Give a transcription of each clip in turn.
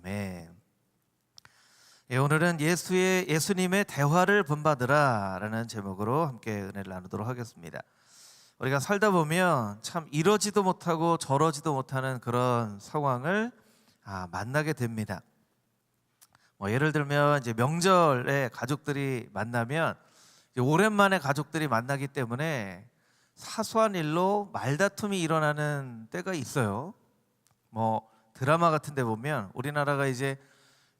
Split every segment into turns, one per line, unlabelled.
아멘. 오늘은 예수님의 대화를 본받으라라는 제목으로 함께 은혜를 나누도록 하겠습니다. 우리가 살다 보면 참 이러지도 못하고 저러지도 못하는 그런 상황을 만나게 됩니다. 예를 들면 이제 명절에 가족들이 만나면 이제 오랜만에 가족들이 만나기 때문에 사소한 일로 말다툼이 일어나는 때가 있어요. 드라마 같은 데 보면 우리나라가 이제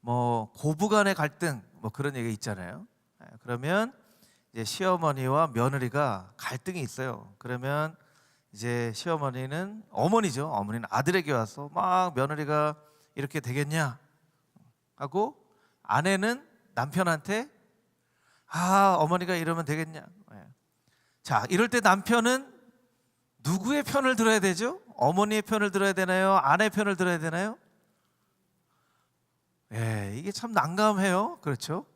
고부간의 갈등 그런 얘기 있잖아요. 그러면 이제 시어머니와 며느리가 갈등이 있어요. 그러면 이제 시어머니는 어머니는 아들에게 와서 막 며느리가 이렇게 되겠냐 하고, 아내는 남편한테 어머니가 이러면 되겠냐. 자, 이럴 때 남편은 누구의 편을 들어야 되죠? 어머니의 편을 들어야 되나요? 아내의 편을 들어야 되나요? 이게 참 난감해요. 그렇죠?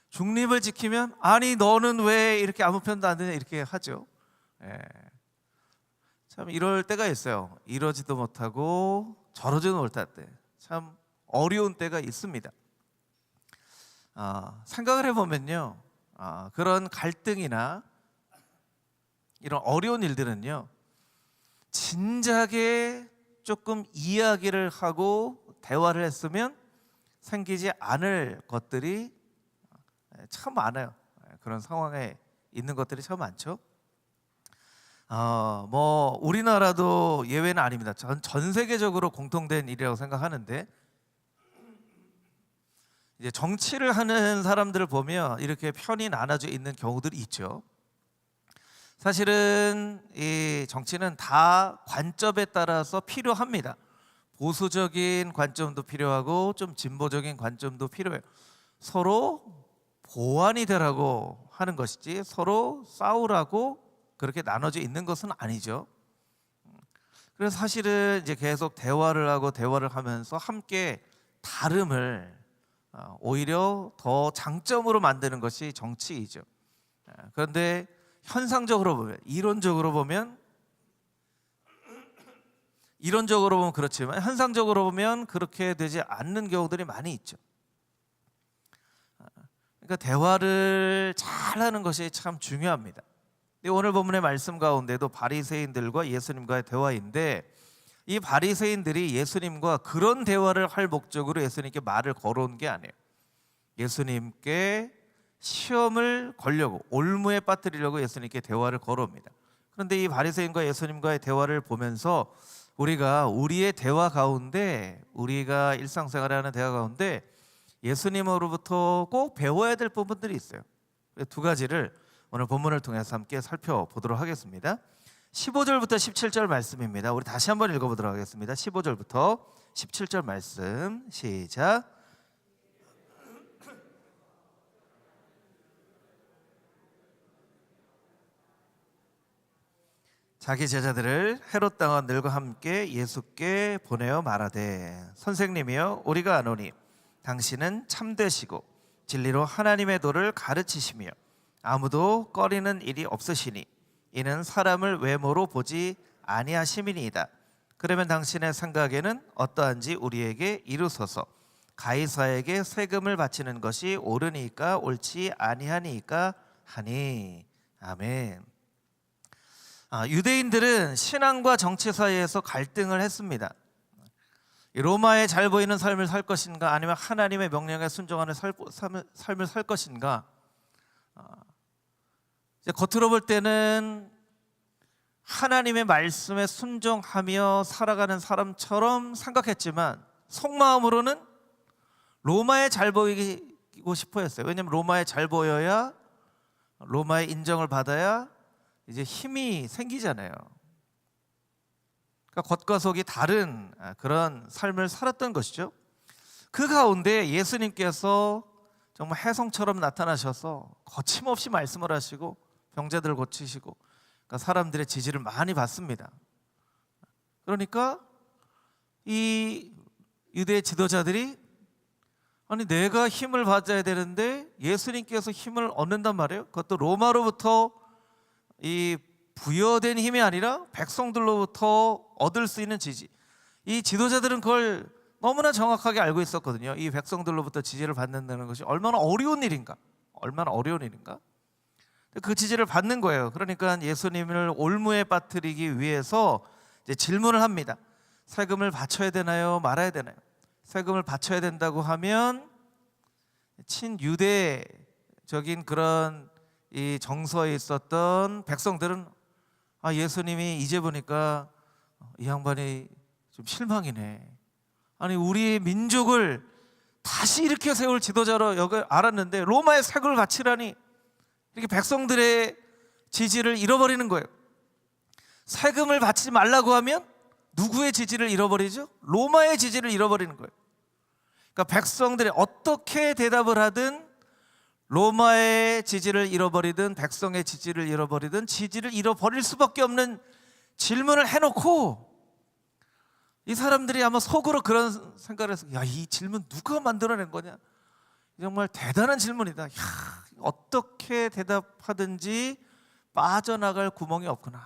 중립을 지키면 아니 너는 왜 이렇게 아무 편도 안 드냐 이렇게 하죠. 참 이럴 때가 있어요. 이러지도 못하고 저러지도 못할 때 참 어려운 때가 있습니다. 생각을 해보면요, 그런 갈등이나 이런 어려운 일들은요, 진작에 조금 이야기를 하고 대화를 했으면 생기지 않을 것들이 참 많아요. 그런 상황에 있는 것들이 참 많죠. 우리나라도 예외는 아닙니다. 전 세계적으로 공통된 일이라고 생각하는데, 이제 정치를 하는 사람들을 보면 이렇게 편이 나눠져 있는 경우들이 있죠. 사실은 이 정치는 다 관점에 따라서 필요합니다. 보수적인 관점도 필요하고 좀 진보적인 관점도 필요해요. 서로 보완이 되라고 하는 것이지 서로 싸우라고 그렇게 나눠져 있는 것은 아니죠. 그래서 사실은 이제 계속 대화를 하면서 함께 다름을 오히려 더 장점으로 만드는 것이 정치이죠. 그런데 현상적으로 보면, 이론적으로 보면 그렇지만 현상적으로 보면 그렇게 되지 않는 경우들이 많이 있죠. 그러니까 대화를 잘하는 것이 참 중요합니다. 오늘 본문의 말씀 가운데도 바리새인들과 예수님과의 대화인데, 이 바리새인들이 예수님과 그런 대화를 할 목적으로 예수님께 말을 걸어온 게 아니에요. 예수님께 시험을 걸려고, 올무에 빠뜨리려고 예수님께 대화를 걸어옵니다. 그런데 이 바리새인과 예수님과의 대화를 보면서 우리가 우리의 대화 가운데, 우리가 일상생활에 하는 대화 가운데 예수님으로부터 꼭 배워야 될 부분들이 있어요. 두 가지를 오늘 본문을 통해서 함께 살펴보도록 하겠습니다. 15절부터 17절 말씀입니다. 우리 다시 한번 읽어보도록 하겠습니다. 15절부터 17절 말씀 시작. 자기 제자들을 헤롯 당한 들과 함께 예수께 보내어 말하되, 선생님이여, 우리가 아노니 당신은 참되시고 진리로 하나님의 도를 가르치시며 아무도 꺼리는 일이 없으시니 이는 사람을 외모로 보지 아니하심이니이다. 그러면 당신의 생각에는 어떠한지 우리에게 이루소서. 가이사에게 세금을 바치는 것이 옳으니까 옳지 아니하니까 하니. 아멘. 유대인들은 신앙과 정치 사이에서 갈등을 했습니다. 로마에 잘 보이는 삶을 살 것인가, 아니면 하나님의 명령에 순종하는 삶을 살 것인가. 이제 겉으로 볼 때는 하나님의 말씀에 순종하며 살아가는 사람처럼 생각했지만 속마음으로는 로마에 잘 보이고 싶어 했어요. 왜냐하면 로마에 잘 보여야, 로마의 인정을 받아야 이제 힘이 생기잖아요. 그러니까 겉과 속이 다른 그런 삶을 살았던 것이죠. 그 가운데 예수님께서 정말 혜성처럼 나타나셔서 거침없이 말씀을 하시고 병자들을 고치시고, 그러니까 사람들의 지지를 많이 받습니다. 그러니까 이 유대 지도자들이, 아니 내가 힘을 받아야 되는데 예수님께서 힘을 얻는단 말이에요. 그것도 로마로부터 이 부여된 힘이 아니라 백성들로부터 얻을 수 있는 지지. 이 지도자들은 그걸 너무나 정확하게 알고 있었거든요. 이 백성들로부터 지지를 받는다는 것이 얼마나 어려운 일인가, 얼마나 어려운 일인가. 그 지지를 받는 거예요. 그러니까 예수님을 올무에 빠뜨리기 위해서 이제 질문을 합니다. 세금을 바쳐야 되나요? 말아야 되나요? 세금을 바쳐야 된다고 하면 친유대적인 그런 이 정서에 있었던 백성들은 예수님이 이제 보니까 이 양반이 좀 실망이네. 아니 우리의 민족을 다시 일으켜 세울 지도자로 여기 알았는데 로마의 세금을 바치라니, 이렇게 백성들의 지지를 잃어버리는 거예요. 세금을 바치지 말라고 하면 누구의 지지를 잃어버리죠? 로마의 지지를 잃어버리는 거예요. 그러니까 백성들이 어떻게 대답을 하든 로마의 지지를 잃어버리든 백성의 지지를 잃어버리든 지지를 잃어버릴 수밖에 없는 질문을 해놓고 이 사람들이 아마 속으로 그런 생각을 해서 이 질문 누가 만들어낸 거냐, 정말 대단한 질문이다. 어떻게 대답하든지 빠져나갈 구멍이 없구나,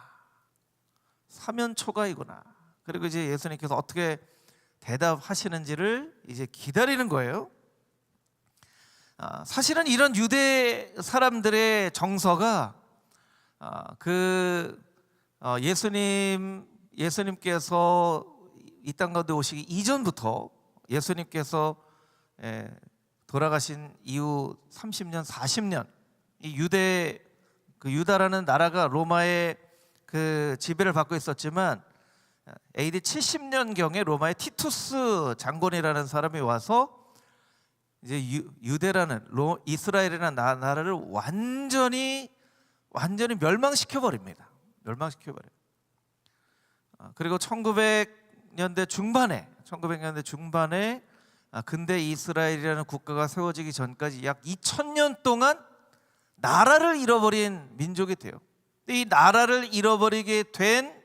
사면초가이구나. 그리고 이제 예수님께서 어떻게 대답하시는지를 이제 기다리는 거예요. 사실은 이런 유대 사람들의 정서가 예수님께서 이 땅 가운데 오시기 이전부터, 예수님께서 돌아가신 이후 30년, 40년 이 유다라는 나라가 로마의 그 지배를 받고 있었지만 AD 70년경에 로마의 티투스 장군이라는 사람이 와서 이제 유대라는 이스라엘이라는 나라를 완전히 멸망시켜 버립니다. 멸망시켜 버려요. 그리고 1900년대 중반에 근대 이스라엘이라는 국가가 세워지기 전까지 약 2000년 동안 나라를 잃어버린 민족이 돼요. 이 나라를 잃어버리게 된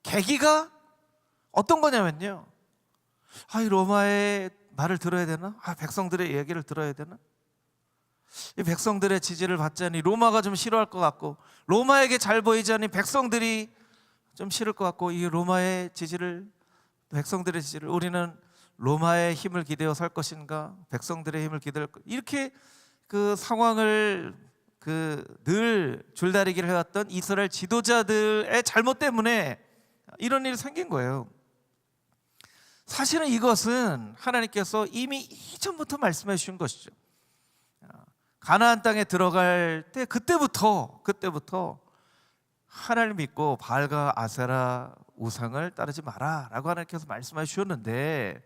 계기가 어떤 거냐면요, 이 로마의 말을 들어야 되나? 백성들의 얘기를 들어야 되나? 이 백성들의 지지를 받자니 로마가 좀 싫어할 것 같고, 로마에게 잘 보이자니 백성들이 좀 싫을 것 같고, 이 로마의 지지를, 백성들의 지지를, 우리는 로마의 힘을 기대어 살 것인가, 백성들의 힘을 기대어, 이렇게 그 상황을 늘 줄다리기를 해왔던 이스라엘 지도자들의 잘못 때문에 이런 일이 생긴 거예요. 사실은 이것은 하나님께서 이미 이전부터 말씀해 주신 것이죠. 가나안 땅에 들어갈 때 그때부터 하나님 믿고 바알과 아세라 우상을 따르지 마라 라고 하나님께서 말씀해 주셨는데,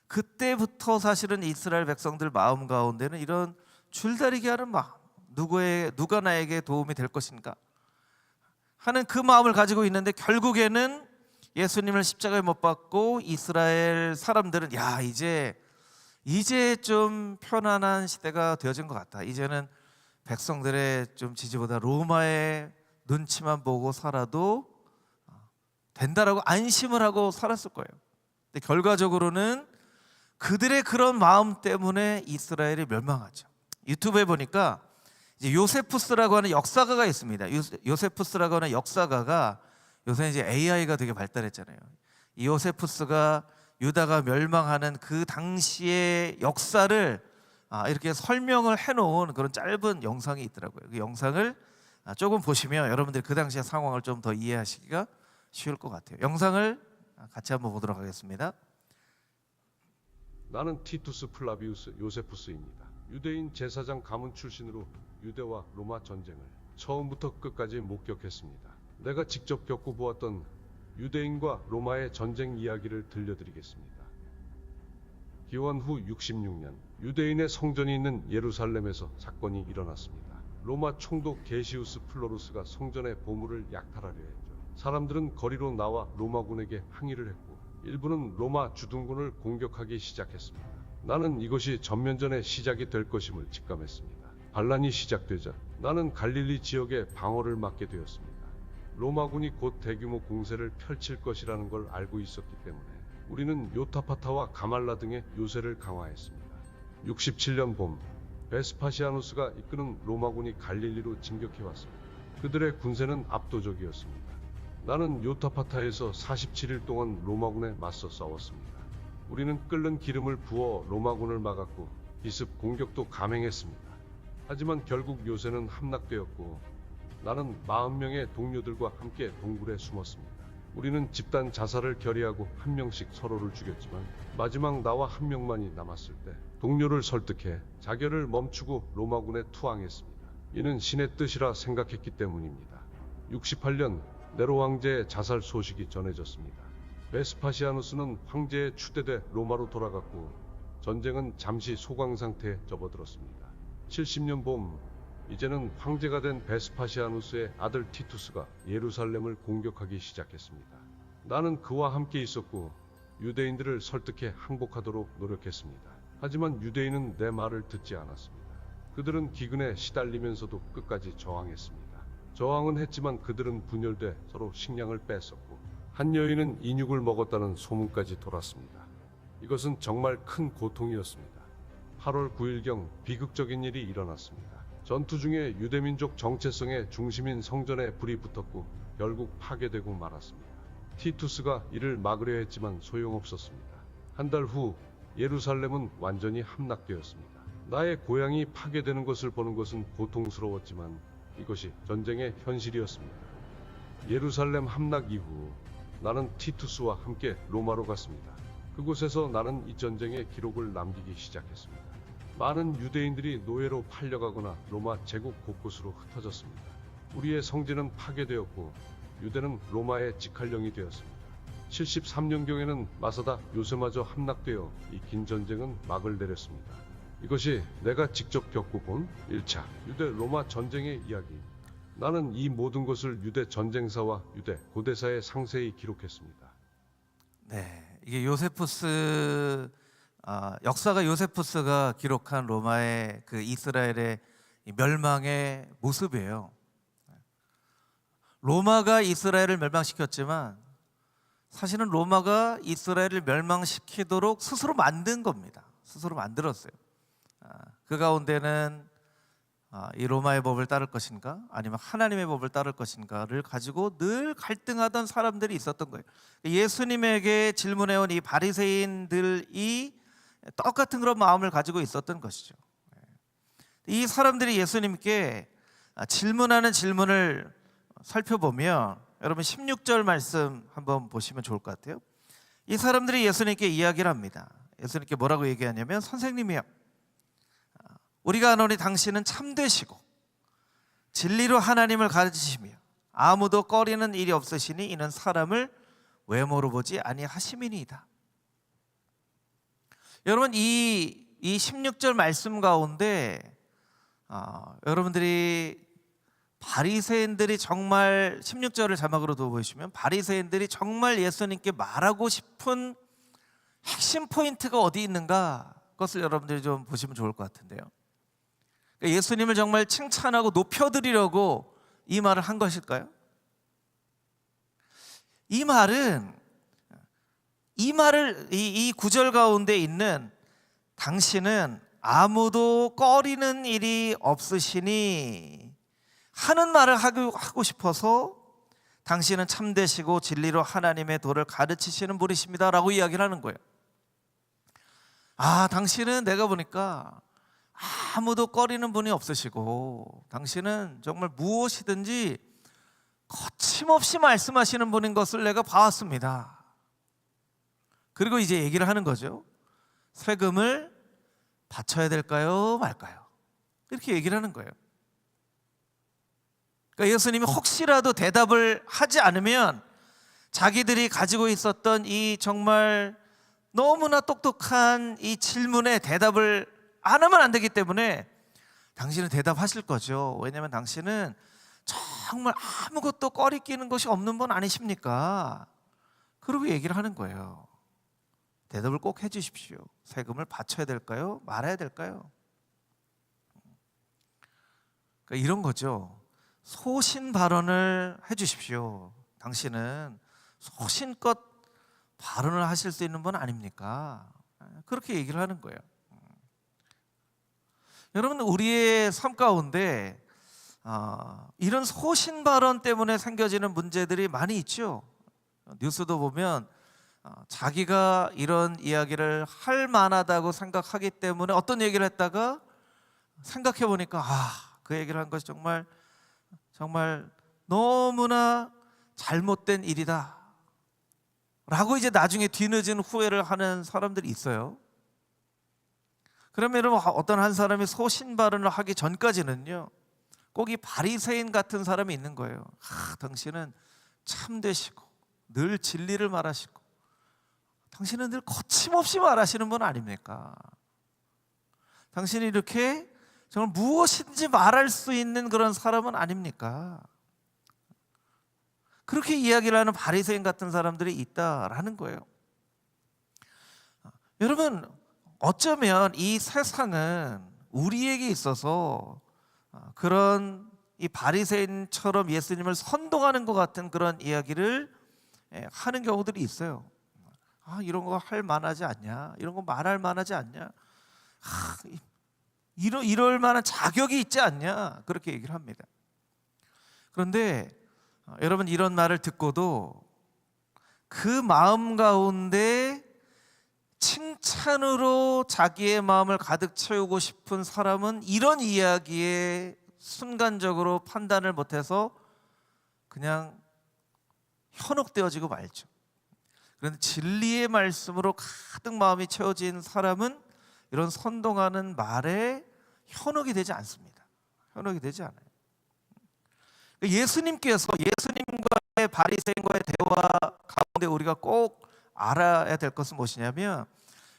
그때부터 사실은 이스라엘 백성들 마음 가운데는 이런 줄다리기 하는 마음, 누가 나에게 도움이 될 것인가 하는 그 마음을 가지고 있는데, 결국에는 예수님을 십자가에 못 박고 이스라엘 사람들은 이제 좀 편안한 시대가 되어진 것 같다, 이제는 백성들의 좀 지지보다 로마의 눈치만 보고 살아도 된다라고 안심을 하고 살았을 거예요. 근데 결과적으로는 그들의 그런 마음 때문에 이스라엘이 멸망하죠. 유튜브에 보니까 이제 요세푸스라고 하는 역사가가 있습니다. 요세푸스라고 하는 역사가가, 요새 이제 AI가 되게 발달했잖아요. 이 요세푸스가 유다가 멸망하는 그 당시의 역사를 이렇게 설명을 해놓은 그런 짧은 영상이 있더라고요. 그 영상을 조금 보시면 여러분들이 그 당시의 상황을 좀 더 이해하시기가 쉬울 것 같아요. 영상을 같이 한번 보도록 하겠습니다.
나는 티투스 플라비우스 요세푸스입니다. 유대인 제사장 가문 출신으로 유대와 로마 전쟁을 처음부터 끝까지 목격했습니다. 내가 직접 겪어보았던 유대인과 로마의 전쟁 이야기를 들려드리겠습니다. 기원 후 66년 유대인의 성전이 있는 예루살렘에서 사건이 일어났습니다. 로마 총독 게시우스 플로루스가 성전의 보물을 약탈하려 했죠. 사람들은 거리로 나와 로마군에게 항의를 했고, 일부는 로마 주둔군을 공격하기 시작했습니다. 나는 이것이 전면전의 시작이 될 것임을 직감했습니다. 반란이 시작되자 나는 갈릴리 지역의 방어를 맡게 되었습니다. 로마군이 곧 대규모 공세를 펼칠 것이라는 걸 알고 있었기 때문에 우리는 요타파타와 가말라 등의 요새를 강화했습니다. 67년 봄, 베스파시아누스가 이끄는 로마군이 갈릴리로 진격해왔습니다. 그들의 군세는 압도적이었습니다. 나는 요타파타에서 47일 동안 로마군에 맞서 싸웠습니다. 우리는 끓는 기름을 부어 로마군을 막았고 기습 공격도 감행했습니다. 하지만 결국 요새는 함락되었고 나는 40명의 동료들과 함께 동굴에 숨었습니다. 우리는 집단 자살을 결의하고 한 명씩 서로를 죽였지만 마지막 나와 한 명만이 남았을 때 동료를 설득해 자결을 멈추고 로마군에 투항했습니다. 이는 신의 뜻이라 생각했기 때문입니다. 68년 네로 왕제의 자살 소식이 전해졌습니다. 베스파시아누스는 황제에 추대돼 로마로 돌아갔고 전쟁은 잠시 소강 상태에 접어들었습니다. 70년 봄 이제는 황제가 된 베스파시아누스의 아들 티투스가 예루살렘을 공격하기 시작했습니다. 나는 그와 함께 있었고 유대인들을 설득해 항복하도록 노력했습니다. 하지만 유대인은 내 말을 듣지 않았습니다. 그들은 기근에 시달리면서도 끝까지 저항했습니다. 저항은 했지만 그들은 분열돼 서로 식량을 뺐었고 한 여인은 인육을 먹었다는 소문까지 돌았습니다. 이것은 정말 큰 고통이었습니다. 8월 9일경 비극적인 일이 일어났습니다. 전투 중에 유대민족 정체성의 중심인 성전에 불이 붙었고 결국 파괴되고 말았습니다. 티투스가 이를 막으려 했지만 소용없었습니다. 한 달 후 예루살렘은 완전히 함락되었습니다. 나의 고향이 파괴되는 것을 보는 것은 고통스러웠지만 이것이 전쟁의 현실이었습니다. 예루살렘 함락 이후 나는 티투스와 함께 로마로 갔습니다. 그곳에서 나는 이 전쟁의 기록을 남기기 시작했습니다. 많은 유대인들이 노예로 팔려가거나 로마 제국 곳곳으로 흩어졌습니다. 우리의 성지는 파괴되었고 유대는 로마의 직할령이 되었습니다. 73년경에는 마사다 요새마저 함락되어 이 긴 전쟁은 막을 내렸습니다. 이것이 내가 직접 겪어본 1차 유대 로마 전쟁의 이야기. 나는 이 모든 것을 유대 전쟁사와 유대 고대사에 상세히 기록했습니다.
네, 이게 요세푸스 역사가 요세푸스가 기록한 로마의 그 이스라엘의 이 멸망의 모습이에요. 로마가 이스라엘을 멸망시켰지만 사실은 로마가 이스라엘을 멸망시키도록 스스로 만든 겁니다. 스스로 만들었어요. 그 가운데는 이 로마의 법을 따를 것인가 아니면 하나님의 법을 따를 것인가를 가지고 늘 갈등하던 사람들이 있었던 거예요. 예수님에게 질문해온 이 바리새인들이 똑같은 그런 마음을 가지고 있었던 것이죠. 이 사람들이 예수님께 질문하는 질문을 살펴보면 여러분 16절 말씀 한번 보시면 좋을 것 같아요. 이 사람들이 예수님께 이야기를 합니다. 예수님께 뭐라고 얘기하냐면 선생님이요, 우리가 아노니 당신은 참되시고 진리로 하나님을 가르치시며 아무도 꺼리는 일이 없으시니 이는 사람을 외모로 보지 아니하심이니이다. 여러분 이 16절 말씀 가운데 여러분들이 바리새인들이 정말 16절을 자막으로 두어 보시면 바리새인들이 정말 예수님께 말하고 싶은 핵심 포인트가 어디 있는가 그것을 여러분들이 좀 보시면 좋을 것 같은데요. 예수님을 정말 칭찬하고 높여드리려고 이 말을 한 것일까요? 이 구절 가운데 있는 당신은 아무도 꺼리는 일이 없으시니 하는 말을 하고 싶어서 당신은 참되시고 진리로 하나님의 도를 가르치시는 분이십니다 라고 이야기를 하는 거예요. 당신은 내가 보니까 아무도 꺼리는 분이 없으시고 당신은 정말 무엇이든지 거침없이 말씀하시는 분인 것을 내가 봐왔습니다. 그리고 이제 얘기를 하는 거죠. 세금을 바쳐야 될까요 말까요? 이렇게 얘기를 하는 거예요. 그러니까 예수님이 혹시라도 대답을 하지 않으면 자기들이 가지고 있었던 이 정말 너무나 똑똑한 이 질문에 대답을 안 하면 안 되기 때문에 당신은 대답하실 거죠. 왜냐하면 당신은 정말 아무것도 꺼리끼는 것이 없는 분 아니십니까? 그러고 얘기를 하는 거예요. 대답을 꼭 해주십시오. 세금을 바쳐야 될까요? 말아야 될까요? 그러니까 이런 거죠. 소신 발언을 해주십시오. 당신은 소신껏 발언을 하실 수 있는 분 아닙니까? 그렇게 얘기를 하는 거예요. 여러분 우리의 삶 가운데 이런 소신 발언 때문에 생겨지는 문제들이 많이 있죠. 뉴스도 보면 자기가 이런 이야기를 할 만하다고 생각하기 때문에 어떤 얘기를 했다가 생각해 보니까 그 얘기를 한 것이 정말 너무나 잘못된 일이다 라고 이제 나중에 뒤늦은 후회를 하는 사람들이 있어요. 그러면 여러분, 어떤 한 사람이 소신발언을 하기 전까지는요 꼭 이 바리새인 같은 사람이 있는 거예요. 당신은 참되시고 늘 진리를 말하시고 당신은 늘 거침없이 말하시는 분 아닙니까? 당신이 이렇게 정말 무엇인지 말할 수 있는 그런 사람은 아닙니까? 그렇게 이야기를 하는 바리새인 같은 사람들이 있다라는 거예요. 여러분, 어쩌면 이 세상은 우리에게 있어서 그런 이 바리새인처럼 예수님을 선동하는 것 같은 그런 이야기를 하는 경우들이 있어요. 이런 거 할 만하지 않냐? 이런 거 말할 만하지 않냐? 이럴 만한 자격이 있지 않냐? 그렇게 얘기를 합니다. 그런데 여러분, 이런 말을 듣고도 그 마음 가운데 칭찬으로 자기의 마음을 가득 채우고 싶은 사람은 이런 이야기에 순간적으로 판단을 못해서 그냥 현혹되어지고 말죠. 그런데 진리의 말씀으로 가득 마음이 채워진 사람은 이런 선동하는 말에 현혹이 되지 않습니다. 현혹이 되지 않아요. 예수님과의 바리새인과의 대화 가운데 우리가 꼭 알아야 될 것은 무엇이냐면,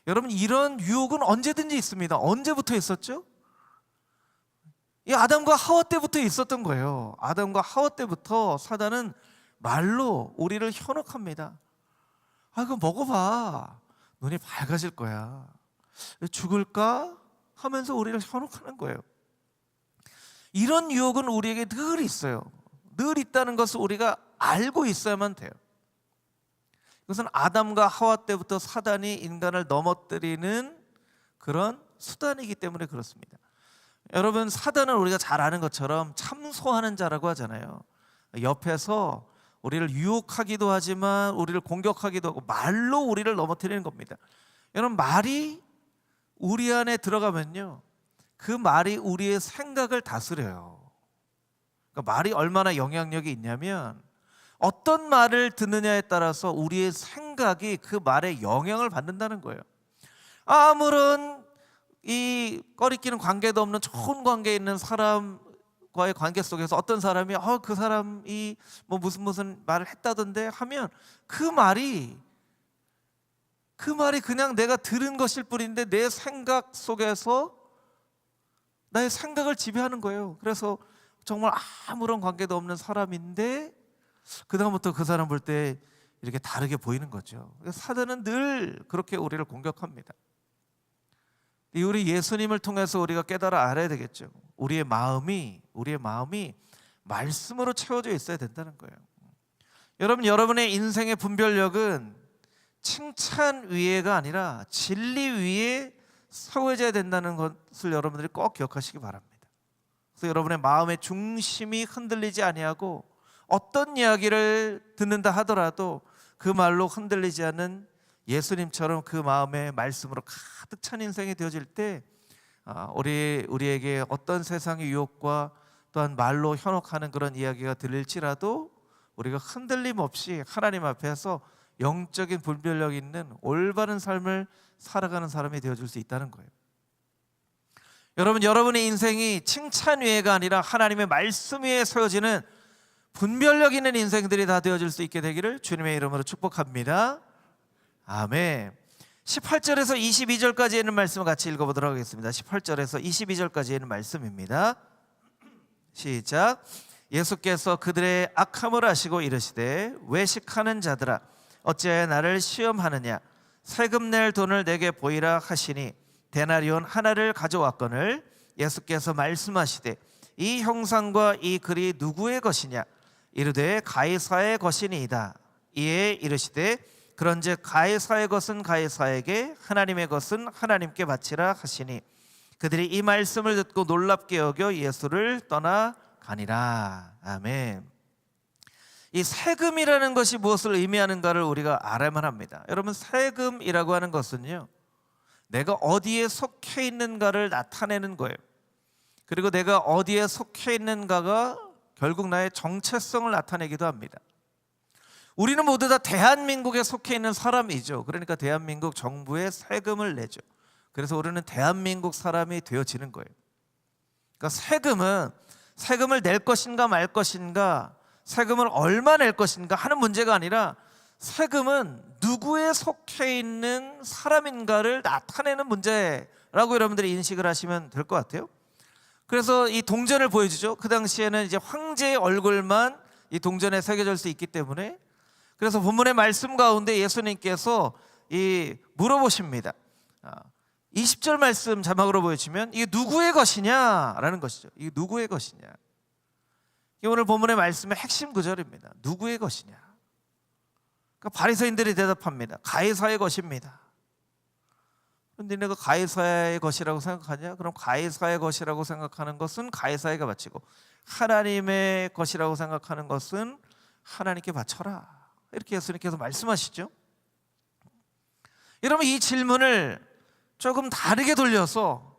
여러분, 이런 유혹은 언제든지 있습니다. 언제부터 있었죠? 이 아담과 하와 때부터 있었던 거예요. 아담과 하와 때부터 사단은 말로 우리를 현혹합니다. 그거 먹어봐, 눈이 밝아질 거야, 죽을까 하면서 우리를 현혹하는 거예요. 이런 유혹은 우리에게 늘 있어요. 늘 있다는 것을 우리가 알고 있어야만 돼요. 이것은 아담과 하와 때부터 사단이 인간을 넘어뜨리는 그런 수단이기 때문에 그렇습니다. 여러분, 사단은 우리가 잘 아는 것처럼 참소하는 자라고 하잖아요. 옆에서 우리를 유혹하기도 하지만 우리를 공격하기도 하고 말로 우리를 넘어뜨리는 겁니다. 여러분, 말이 우리 안에 들어가면요, 그 말이 우리의 생각을 다스려요. 그러니까 말이 얼마나 영향력이 있냐면, 어떤 말을 듣느냐에 따라서 우리의 생각이 그 말에 영향을 받는다는 거예요. 아무런 이 꺼리끼는 관계도 없는 좋은 관계에 있는 사람과의 관계 속에서 어떤 사람이 그 사람이 뭐 무슨 말을 했다던데 하면 그 말이 그냥 내가 들은 것일 뿐인데 내 생각 속에서 나의 생각을 지배하는 거예요. 그래서 정말 아무런 관계도 없는 사람인데 그다음부터 그 사람 볼 때 이렇게 다르게 보이는 거죠. 사단은 늘 그렇게 우리를 공격합니다. 우리 예수님을 통해서 우리가 깨달아 알아야 되겠죠. 우리의 마음이 말씀으로 채워져 있어야 된다는 거예요. 여러분의 인생의 분별력은 칭찬 위에가 아니라 진리 위에 세워져야 된다는 것을 여러분들이 꼭 기억하시기 바랍니다. 그래서 여러분의 마음의 중심이 흔들리지 아니하고 어떤 이야기를 듣는다 하더라도 그 말로 흔들리지 않는 예수님처럼 그 마음의 말씀으로 가득 찬 인생이 되어질 때 우리에게 어떤 세상의 유혹과 또한 말로 현혹하는 그런 이야기가 들릴지라도 우리가 흔들림 없이 하나님 앞에서 영적인 분별력 있는 올바른 삶을 살아가는 사람이 되어줄 수 있다는 거예요. 여러분의 인생이 칭찬 위에가 아니라 하나님의 말씀 위에 세워지는 분별력 있는 인생들이 다 되어질 수 있게 되기를 주님의 이름으로 축복합니다. 아멘. 18절에서 22절까지 있는 말씀을 같이 읽어보도록 하겠습니다. 18절에서 22절까지 있는 말씀입니다. 시작. 예수께서 그들의 악함을 아시고 이르시되 외식하는 자들아 어찌하여 나를 시험하느냐, 세금 낼 돈을 내게 보이라 하시니 데나리온 하나를 가져왔거늘 예수께서 말씀하시되 이 형상과 이 글이 누구의 것이냐, 이르되 가이사의 것이니이다. 이에 이르시되 그런즉 가이사의 것은 가이사에게, 하나님의 것은 하나님께 바치라 하시니 그들이 이 말씀을 듣고 놀랍게 여겨 예수를 떠나가니라. 아멘. 이 세금이라는 것이 무엇을 의미하는가를 우리가 알아야만 합니다. 여러분, 세금이라고 하는 것은요, 내가 어디에 속해 있는가를 나타내는 거예요. 그리고 내가 어디에 속해 있는가가 결국 나의 정체성을 나타내기도 합니다. 우리는 모두 다 대한민국에 속해 있는 사람이죠. 그러니까 대한민국 정부에 세금을 내죠. 그래서 우리는 대한민국 사람이 되어지는 거예요. 그러니까 세금을 낼 것인가 말 것인가, 세금을 얼마 낼 것인가 하는 문제가 아니라 세금은 누구에 속해 있는 사람인가를 나타내는 문제라고 여러분들이 인식을 하시면 될 것 같아요. 그래서 이 동전을 보여주죠. 그 당시에는 이제 황제의 얼굴만 이 동전에 새겨질 수 있기 때문에, 그래서 본문의 말씀 가운데 예수님께서 물어보십니다. 20절 말씀 자막으로 보여주면 이게 누구의 것이냐라는 것이죠. 이게 누구의 것이냐. 이게 오늘 본문의 말씀의 핵심 구절입니다. 누구의 것이냐. 그러니까 바리새인들이 대답합니다. 가이사의 것입니다. 그런데 내가 가이사의 것이라고 생각하냐? 그럼 가이사의 것이라고 생각하는 것은 가이사에게 바치고, 하나님의 것이라고 생각하는 것은 하나님께 바쳐라. 이렇게 예수님께서 말씀하시죠. 여러분, 이 질문을 조금 다르게 돌려서,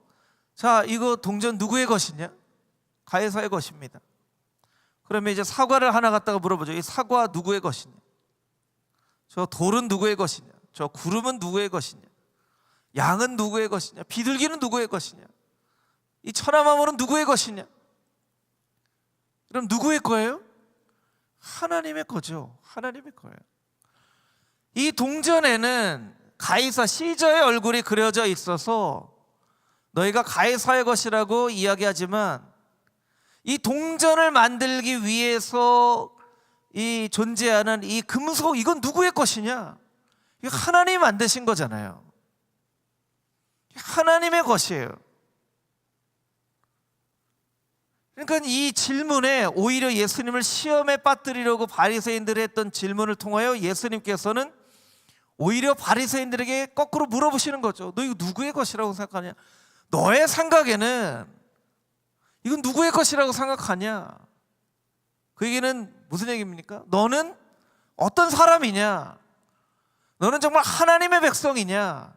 자, 이거 동전 누구의 것이냐? 가이사의 것입니다. 그러면 이제 사과를 하나 갖다가 물어보죠. 이 사과 누구의 것이냐? 저 돌은 누구의 것이냐? 저 구름은 누구의 것이냐? 양은 누구의 것이냐? 비둘기는 누구의 것이냐? 이 천하만물은 누구의 것이냐? 그럼 누구의 거예요? 하나님의 거죠. 하나님의 거예요. 이 동전에는 가이사 시저의 얼굴이 그려져 있어서 너희가 가이사의 것이라고 이야기하지만, 이 동전을 만들기 위해서 이 존재하는 이 금속, 이건 누구의 것이냐? 이거 하나님이 만드신 거잖아요. 하나님의 것이에요. 그러니까 이 질문에 오히려 예수님을 시험에 빠뜨리려고 바리새인들이 했던 질문을 통하여 예수님께서는 오히려 바리새인들에게 거꾸로 물어보시는 거죠. 너 이거 누구의 것이라고 생각하냐? 너의 생각에는 이건 누구의 것이라고 생각하냐? 그 얘기는 무슨 얘기입니까? 너는 어떤 사람이냐? 너는 정말 하나님의 백성이냐?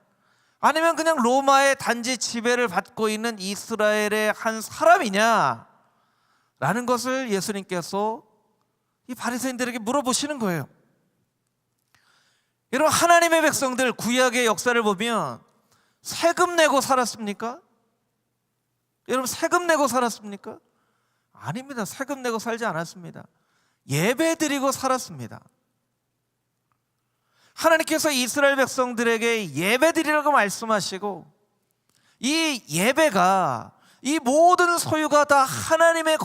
아니면 그냥 로마의 단지 지배를 받고 있는 이스라엘의 한 사람이냐? 라는 것을 예수님께서 이 바리새인들에게 물어보시는 거예요. 여러분, 하나님의 백성들 구약의 역사를 보면 세금 내고 살았습니까? 여러분, 세금 내고 살았습니까? 아닙니다. 세금 내고 살지 않았습니다. 예배 드리고 살았습니다. 하나님께서 이스라엘 백성들에게 예배 드리라고 말씀하시고, 이 예배가, 이 모든 소유가 다 하나님의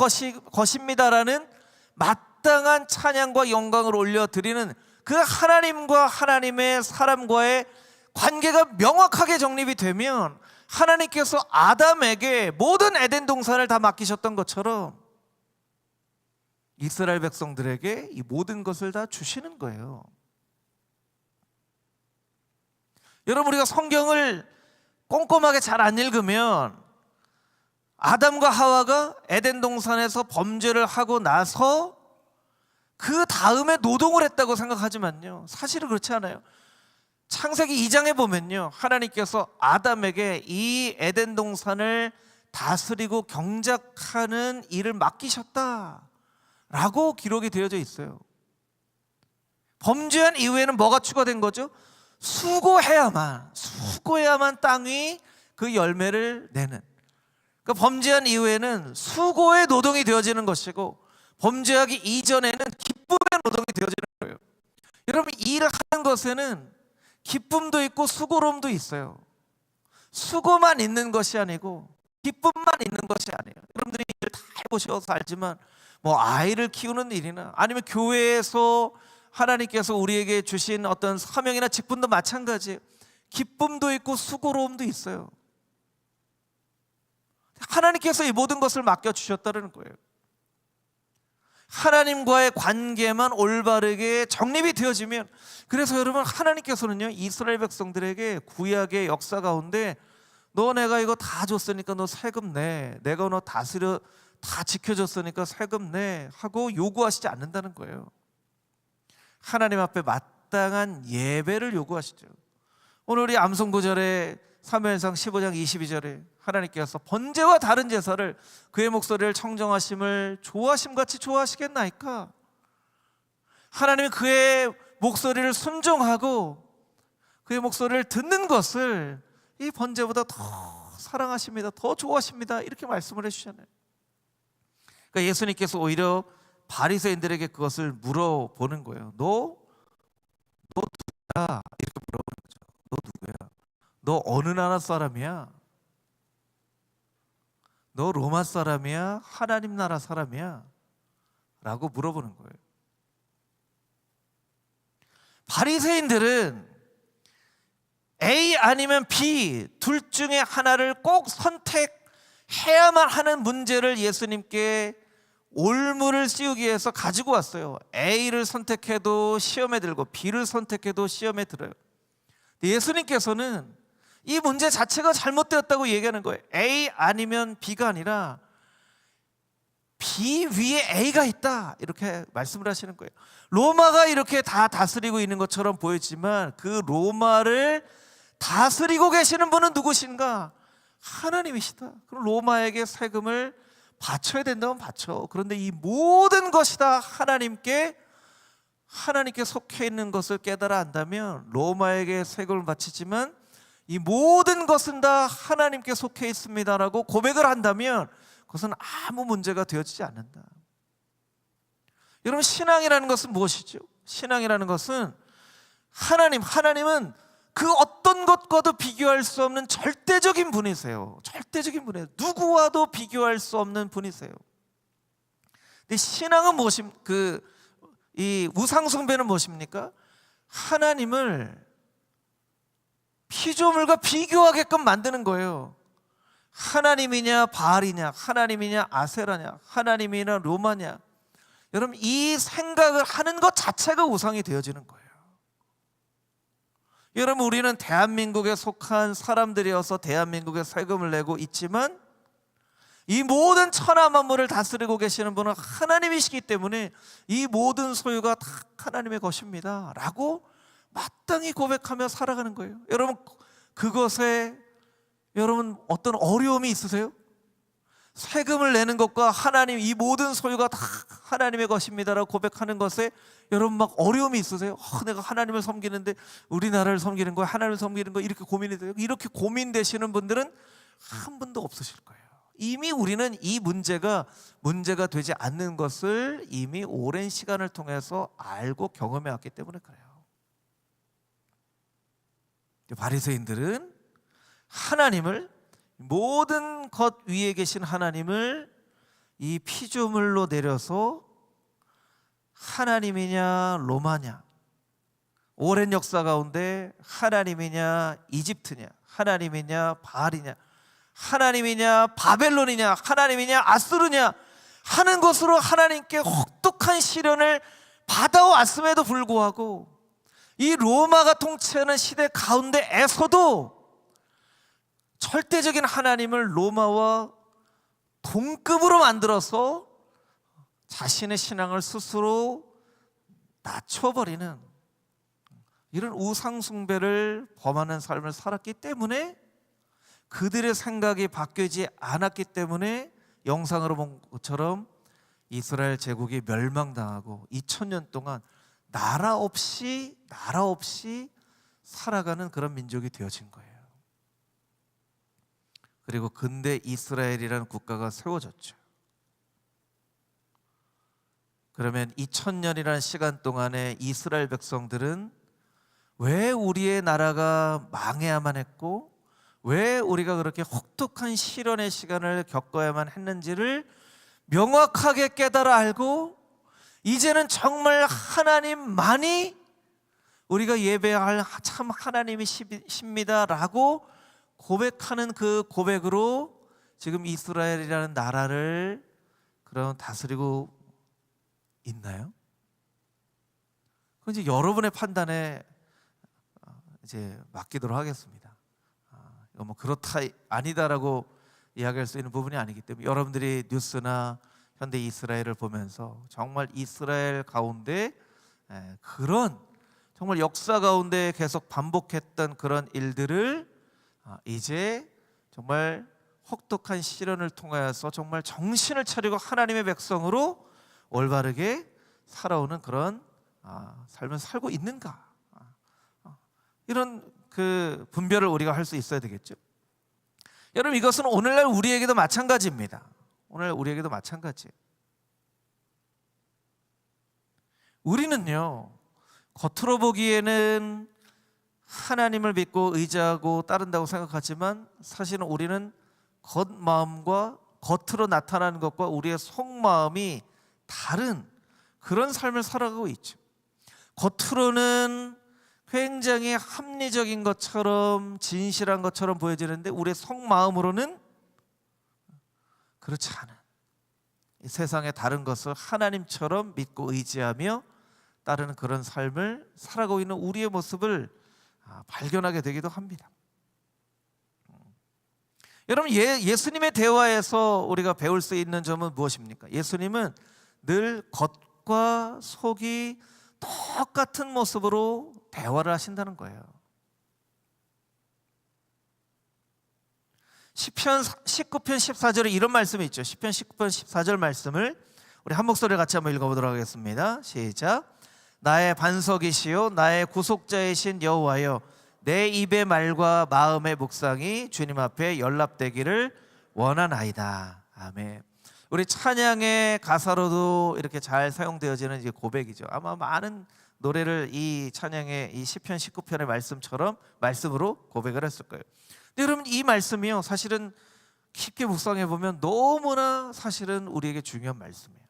것입니다라는 마땅한 찬양과 영광을 올려드리는 그 하나님과 하나님의 사람과의 관계가 명확하게 정립이 되면, 하나님께서 아담에게 모든 에덴 동산을 다 맡기셨던 것처럼 이스라엘 백성들에게 이 모든 것을 다 주시는 거예요. 여러분, 우리가 성경을 꼼꼼하게 잘 안 읽으면 아담과 하와가 에덴 동산에서 범죄를 하고 나서 그 다음에 노동을 했다고 생각하지만요, 사실은 그렇지 않아요. 창세기 2장에 보면요, 하나님께서 아담에게 이 에덴 동산을 다스리고 경작하는 일을 맡기셨다라고 기록이 되어져 있어요. 범죄한 이후에는 뭐가 추가된 거죠? 수고해야만 땅이 그 열매를 내는, 그러니까 범죄한 이후에는 수고의 노동이 되어지는 것이고, 범죄하기 이전에는 기쁨의 노동이 되어지는 거예요. 여러분, 이 일을 하는 것에는 기쁨도 있고 수고로움도 있어요. 수고만 있는 것이 아니고 기쁨만 있는 것이 아니에요. 여러분들이 일을 다 해보셔서 알지만, 뭐 아이를 키우는 일이나 아니면 교회에서 하나님께서 우리에게 주신 어떤 사명이나 직분도 마찬가지예요. 기쁨도 있고 수고로움도 있어요. 하나님께서 이 모든 것을 맡겨주셨다는 거예요. 하나님과의 관계만 올바르게 정립이 되어지면, 그래서 여러분, 하나님께서는요, 이스라엘 백성들에게 구약의 역사 가운데 너 내가 이거 다 줬으니까 너 세금 내, 내가 너 다스려 다 지켜줬으니까 세금 내 하고 요구하시지 않는다는 거예요. 하나님 앞에 마땅한 예배를 요구하시죠. 오늘 우리 암송구절에 사무엘상 15장 22절에 하나님께서 번제와 다른 제사를 그의 목소리를 청정하심을 좋아하심같이 좋아하시겠나이까? 하나님이 그의 목소리를 순종하고 그의 목소리를 듣는 것을 이 번제보다 더 사랑하십니다, 더 좋아하십니다, 이렇게 말씀을 해주잖아요. 그러니까 예수님께서 오히려 바리새인들에게 그것을 물어보는 거예요. 너 누구야? 이렇게 물어보는 거죠. 너 누구야? 너 어느 나라 사람이야? 너 로마 사람이야? 하나님 나라 사람이야? 라고 물어보는 거예요. 바리새인들은 A 아니면 B 둘 중에 하나를 꼭 선택해야만 하는 문제를 예수님께 올무를 씌우기 위해서 가지고 왔어요. A를 선택해도 시험에 들고 B를 선택해도 시험에 들어요. 예수님께서는 이 문제 자체가 잘못되었다고 얘기하는 거예요. A 아니면 B가 아니라 B 위에 A가 있다, 이렇게 말씀을 하시는 거예요. 로마가 이렇게 다 다스리고 있는 것처럼 보이지만 그 로마를 다스리고 계시는 분은 누구신가? 하나님이시다. 그럼 로마에게 세금을 바쳐야 된다면 바쳐. 그런데 이 모든 것이 다 하나님께 속해 있는 것을 깨달아 안다면 로마에게 세금을 바치지만 이 모든 것은 다 하나님께 속해 있습니다라고 고백을 한다면 그것은 아무 문제가 되어지지 않는다. 여러분, 신앙이라는 것은 무엇이죠? 신앙이라는 것은 하나님은 그 어떤 것과도 비교할 수 없는 절대적인 분이세요. 절대적인 분이에요. 누구와도 비교할 수 없는 분이세요. 근데 신앙은 이 우상숭배는 무엇입니까? 하나님을 피조물과 비교하게끔 만드는 거예요. 하나님이냐 바알이냐, 하나님이냐 아세라냐, 하나님이냐 로마냐. 여러분, 이 생각을 하는 것 자체가 우상이 되어지는 거예요. 여러분, 우리는 대한민국에 속한 사람들이어서 대한민국에 세금을 내고 있지만 이 모든 천하 만물을 다스리고 계시는 분은 하나님이시기 때문에 이 모든 소유가 다 하나님의 것입니다 라고 마땅히 고백하며 살아가는 거예요. 여러분, 그것에 어떤 어려움이 있으세요? 세금을 내는 것과 하나님, 이 모든 소유가 다 하나님의 것입니다라고 고백하는 것에 여러분 막 어려움이 있으세요? 내가 하나님을 섬기는데 우리나라를 섬기는 거야, 하나님을 섬기는 거야, 이렇게 고민이 돼요? 이렇게 고민되시는 분들은 한 분도 없으실 거예요. 이미 우리는 이 문제가 되지 않는 것을 이미 오랜 시간을 통해서 알고 경험해 왔기 때문에 그래요. 바리새인들은 하나님을, 모든 것 위에 계신 하나님을 이 피조물로 내려서 하나님이냐 로마냐, 오랜 역사 가운데 하나님이냐 이집트냐, 하나님이냐 바알이냐, 하나님이냐 바벨론이냐, 하나님이냐 아수르냐 하는 것으로 하나님께 혹독한 시련을 받아왔음에도 불구하고 이 로마가 통치하는 시대 가운데에서도 절대적인 하나님을 로마와 동급으로 만들어서 자신의 신앙을 스스로 낮춰버리는 이런 우상숭배를 범하는 삶을 살았기 때문에, 그들의 생각이 바뀌지 않았기 때문에 영상으로 본 것처럼 이스라엘 제국이 멸망당하고 2000년 동안 나라 없이 살아가는 그런 민족이 되어진 거예요. 그리고 근대 이스라엘이라는 국가가 세워졌죠. 그러면 2000년이라는 시간 동안에 이스라엘 백성들은 왜 우리의 나라가 망해야만 했고 왜 우리가 그렇게 혹독한 시련의 시간을 겪어야만 했는지를 명확하게 깨달아 알고 이제는 정말 하나님만이 우리가 예배할 참 하나님이십니다라고 고백하는 그 고백으로 지금 이스라엘이라는 나라를 그럼 다스리고 있나요? 그건 이제 여러분의 판단에 이제 맡기도록 하겠습니다. 이거 뭐 그렇다 아니다라고 이야기할 수 있는 부분이 아니기 때문에 여러분들이 뉴스나 현대 이스라엘을 보면서 정말 이스라엘 가운데 그런 정말 역사 가운데 계속 반복했던 그런 일들을 이제 정말 혹독한 시련을 통하여서 정말 정신을 차리고 하나님의 백성으로 올바르게 살아오는 그런 삶을 살고 있는가, 이런 그 분별을 우리가 할 수 있어야 되겠죠. 여러분, 이것은 오늘날 우리에게도 마찬가지입니다. 오늘 우리에게도 마찬가지예요. 우리는요, 겉으로 보기에는 하나님을 믿고 의지하고 따른다고 생각하지만 사실은 우리는 겉마음과 겉으로 나타나는 것과 우리의 속마음이 다른 그런 삶을 살아가고 있죠. 겉으로는 굉장히 합리적인 것처럼 진실한 것처럼 보여지는데 우리의 속마음으로는 그렇지 않은, 이 세상의 다른 것을 하나님처럼 믿고 의지하며 따르는 그런 삶을 살아가고 있는 우리의 모습을 발견하게 되기도 합니다. 여러분, 예수님의 대화에서 우리가 배울 수 있는 점은 무엇입니까? 예수님은 늘 겉과 속이 똑같은 모습으로 대화를 하신다는 거예요. 시편 19편 14절에 이런 말씀이 있죠. 시편 19편 14절 말씀을 우리 한 목소리 같이 한번 읽어보도록 하겠습니다. 시작. 나의 반석이시요 나의 구속자이신 여호와여, 내 입의 말과 마음의 묵상이 주님 앞에 연락되기를 원하나이다. 아멘. 우리 찬양의 가사로도 이렇게 잘 사용되어지는 이제 고백이죠. 아마 많은 노래를 이 찬양의 이 시편 19편의 말씀으로 고백을 했을 거예요. 근데 여러분, 이 말씀이요, 사실은 깊게 묵상해 보면 너무나 사실은 우리에게 중요한 말씀이에요.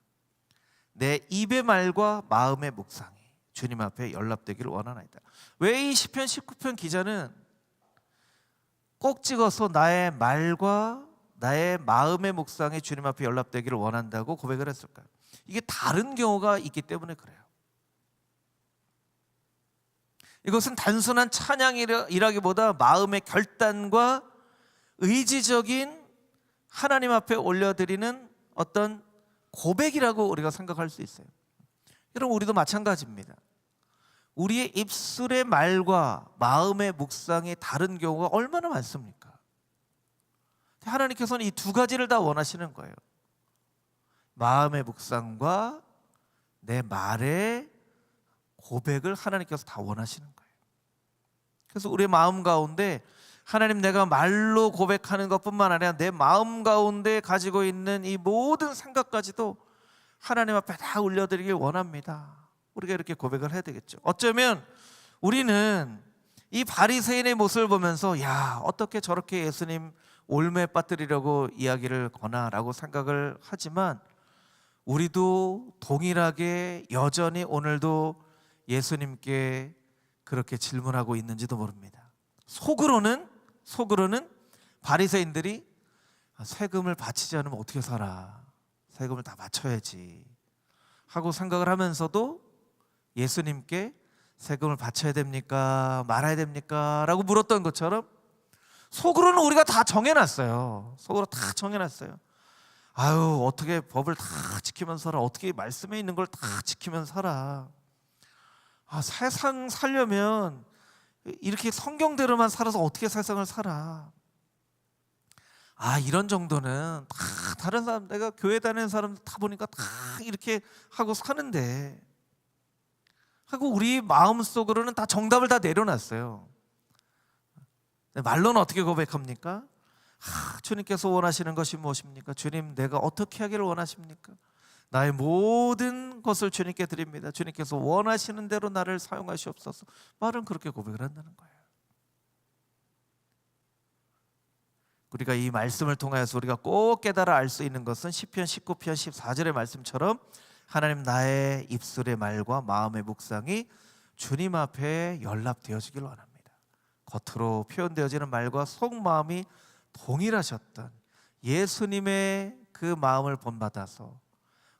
내 입의 말과 마음의 묵상이 주님 앞에 연락되기를 원하나이다. 왜 이 시편 19편 기자는 꼭 찍어서 나의 말과 나의 마음의 묵상이 주님 앞에 연락되기를 원한다고 고백을 했을까요? 이게 다른 경우가 있기 때문에 그래요. 이것은 단순한 찬양이라기보다 마음의 결단과 의지적인 하나님 앞에 올려드리는 어떤 고백이라고 우리가 생각할 수 있어요. 여러분, 우리도 마찬가지입니다. 우리의 입술의 말과 마음의 묵상이 다른 경우가 얼마나 많습니까? 하나님께서는 이 두 가지를 다 원하시는 거예요. 마음의 묵상과 내 말의 고백을 하나님께서 다 원하시는 거예요. 그래서 우리의 마음 가운데 하나님, 내가 말로 고백하는 것뿐만 아니라 내 마음 가운데 가지고 있는 이 모든 생각까지도 하나님 앞에 다 올려드리길 원합니다. 우리가 이렇게 고백을 해야 되겠죠. 어쩌면 우리는 이 바리새인의 모습을 보면서 야, 어떻게 저렇게 예수님 올매에 빠뜨리려고 이야기를 거나라고 생각을 하지만 우리도 동일하게 여전히 오늘도 예수님께 그렇게 질문하고 있는지도 모릅니다. 속으로는 바리새인들이 세금을 바치지 않으면 어떻게 살아? 세금을 다 바쳐야지 하고 생각을 하면서도 예수님께 세금을 바쳐야 됩니까? 말아야 됩니까? 라고 물었던 것처럼 속으로는 우리가 다 정해놨어요. 속으로 다 정해놨어요. 아유, 어떻게 법을 다 지키면서 살아? 어떻게 말씀에 있는 걸 다 지키면서 살아? 세상 살려면 이렇게 성경대로만 살아서 어떻게 세상을 살아? 이런 정도는 다 다른 사람, 내가 교회 다니는 사람들 다 보니까 다 이렇게 하고 사는데 하고 우리 마음속으로는 다 정답을 다 내려놨어요. 말로는 어떻게 고백합니까? 주님께서 원하시는 것이 무엇입니까? 주님, 내가 어떻게 하기를 원하십니까? 나의 모든 것을 주님께 드립니다. 주님께서 원하시는 대로 나를 사용하시옵소서. 말은 그렇게 고백을 한다는 거예요. 우리가 이 말씀을 통하여서 우리가 꼭 깨달아 알 수 있는 것은 시편 19편 14절의 말씀처럼 하나님, 나의 입술의 말과 마음의 묵상이 주님 앞에 연락되어지길 원합니다. 겉으로 표현되어지는 말과 속마음이 동일하셨던 예수님의 그 마음을 본받아서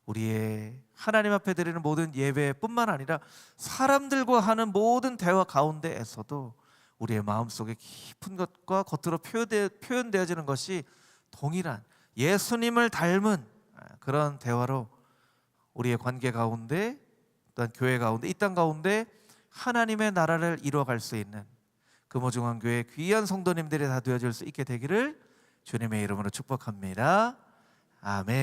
우리의 하나님 앞에 드리는 모든 예배뿐만 아니라 사람들과 하는 모든 대화 가운데에서도 우리의 마음속에 깊은 것과 겉으로 표현되어지는 것이 동일한 예수님을 닮은 그런 대화로 우리의 관계 가운데 어떤 교회 가운데, 이 땅 가운데 하나님의 나라를 이루어갈 수 있는 금호중앙교회 귀한 성도님들이 다 되어질 수 있게 되기를 주님의 이름으로 축복합니다. 아멘.